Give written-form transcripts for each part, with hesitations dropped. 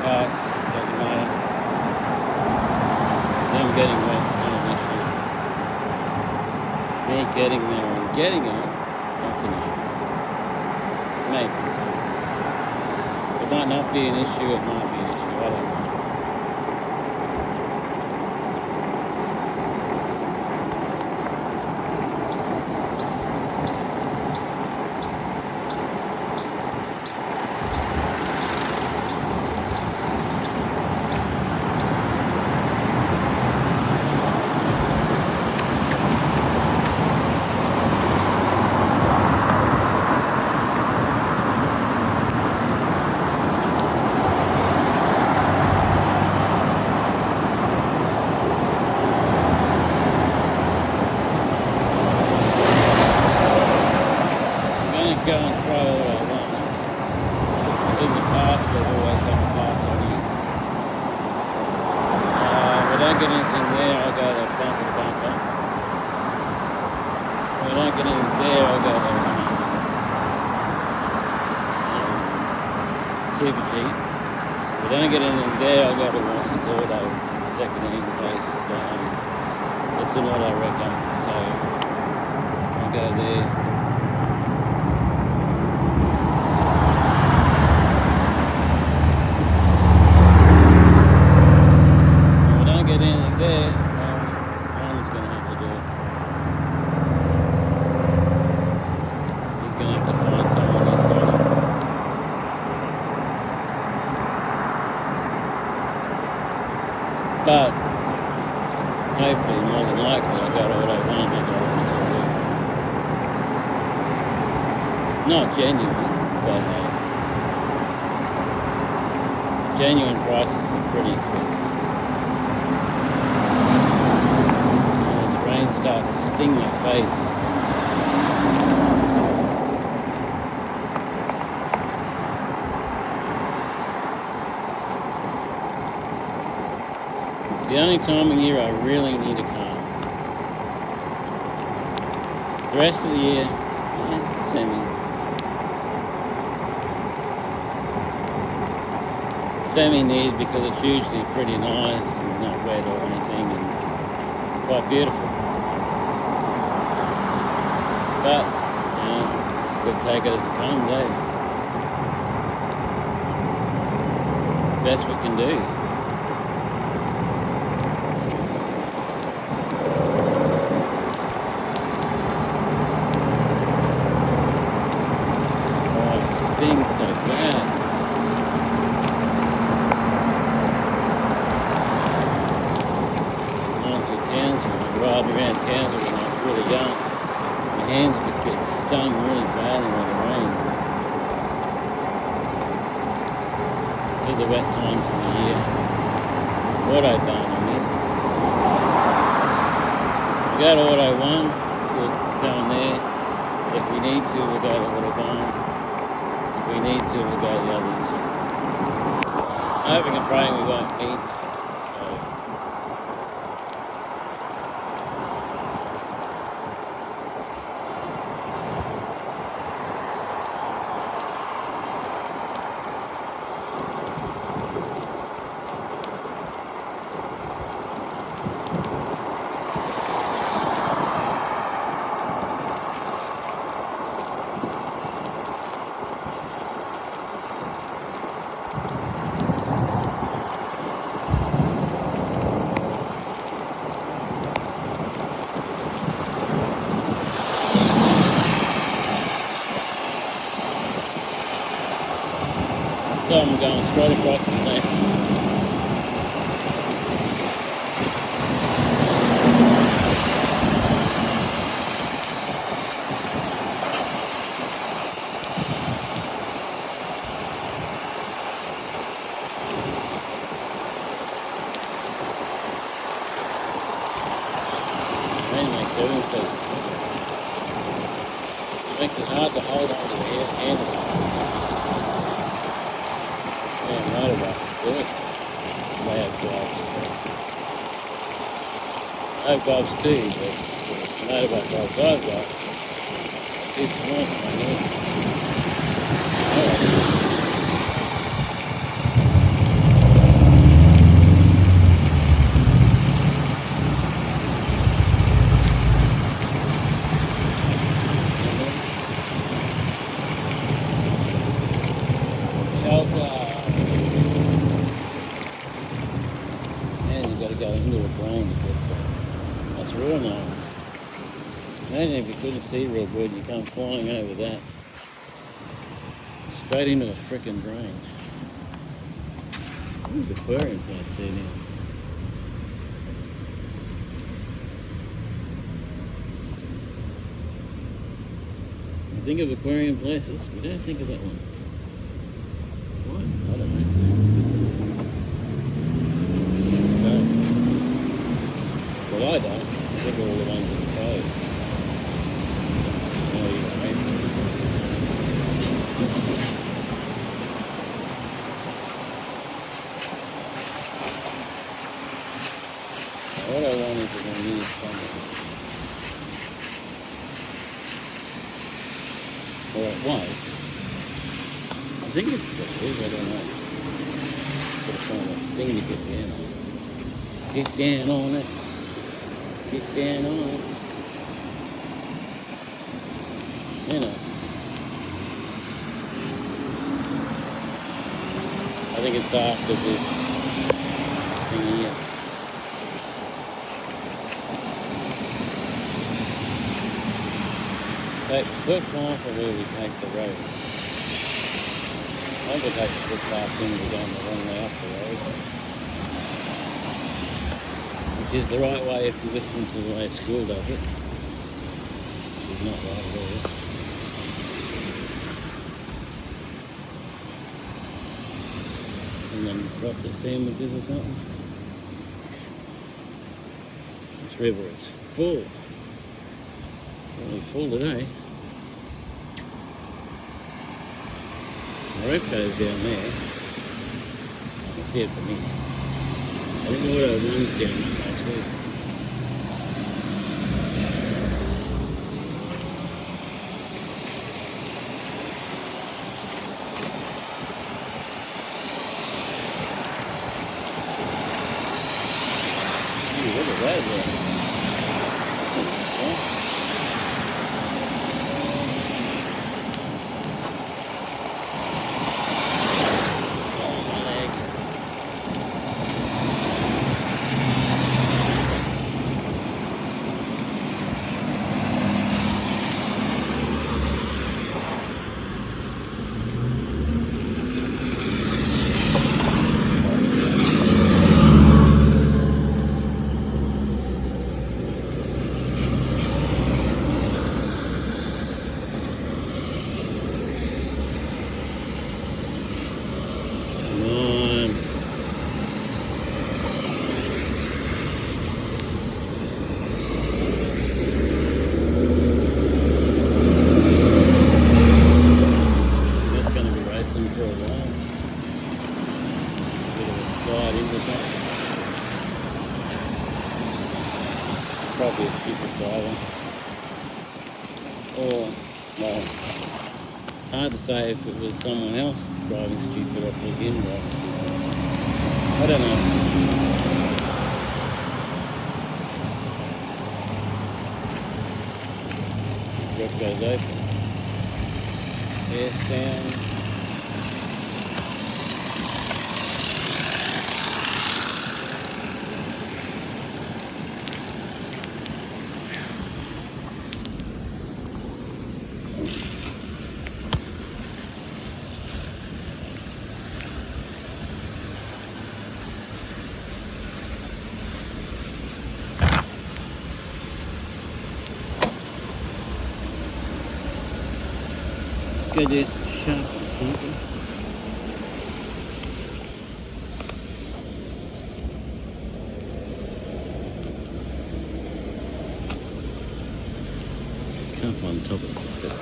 parts, doesn't matter. Them getting wet is not an issue. Me getting there and getting it, that's an issue. Maybe. It might not be an issue, it might be an issue, I don't know. Go and throw all I want. In the past, I've always done a pass on you. If I don't get anything there, I'll go to bumper to bumper. If I don't get anything there, I'll go to Super G. If I don't get anything there, I'll go to Watson's Auto, second hand place. It's an auto wrecker, so I'll go there. But hopefully, more than likely, I got all I wanted. Not genuine, but genuine prices are pretty expensive. As rain starts to sting my face. The only time of year I really need a car. The rest of the year, semi-need because it's usually pretty nice and not wet or anything and quite beautiful. But, it's good to take it as it comes, Best we can do. Things so bad. Once to Townsville, I ride around Townsville when I was really young. My hands just get stung really badly when it rains. These are the wet times of the year. Auto done on this. We got Auto 1, so down there. If we need to, we'll go to Auto 1. We need to, we'll go to the others. I'm hoping and praying we won't meet. So I'm going straight across the thing. Makes it hard to hold on to the handle. Yeah, motorbike is good. They have gloves. I have gloves too, but motorbike gloves I've got, too small for my hand. go into a brain to get there. That's real nice. Imagine if you couldn't see real good, you come flying over that. Straight into a freaking brain. Where's the aquarium place there now? You think of aquarium places, we don't think of that one. Why? I don't know. Well, I don't. I think of all the ones in the cove. No, you don't. What I want is to use something. Or it was. I think it's still is, I don't know. But it's kind of a thing to get down on. Get down on it. Get down on it. You know. I think it's after this thing here. Good time for where we take the road. I think take the good fast thing we're going the wrong way up the road. Which is the right way if you listen to the way school does it. Which is not right at all. And then drop the sandwiches or something. This river is full. Really full today. The rope goes down there. I can see it from here. I think the water runs down that way too. Ooh, look at that there. Probably a stupid driver. Or, well, hard to say if it was someone else driving stupid or plug-in driving stupid. I don't know. Roof goes open. Air's down. Go this sharp something. Up on top of it.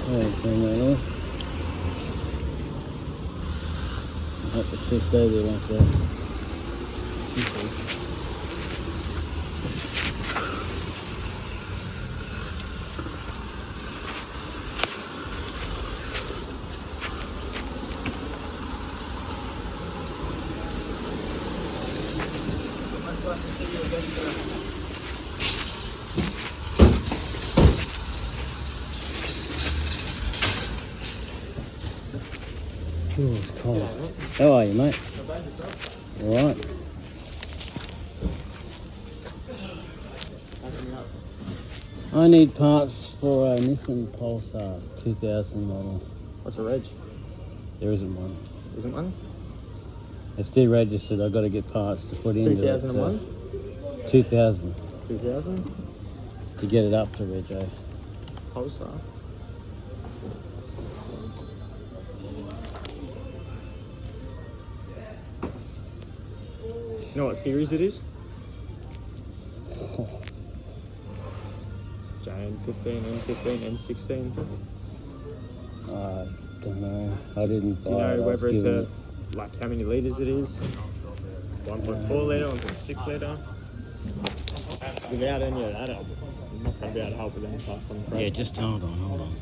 Alright, turn that off. I'll have to shift over like that. Okay. Ooh, it's cold. How are you, mate? All right. I need parts for a Nissan Pulsar 2000 model. What's a reg? There isn't one. Isn't one? It's deregistered. I've got to get parts to put into it. 2001? 2000 2000? to get it up to rego. Pulsar. You know what series it is? JN15, N15, N16. I don't know. I didn't buy Do you know it. I was whether it's given like how many litres it is? 1.4 litre, 1.6 litre? Without any of that, I'm not going to be able to help with any parts, I'm afraid. Yeah, just hold on.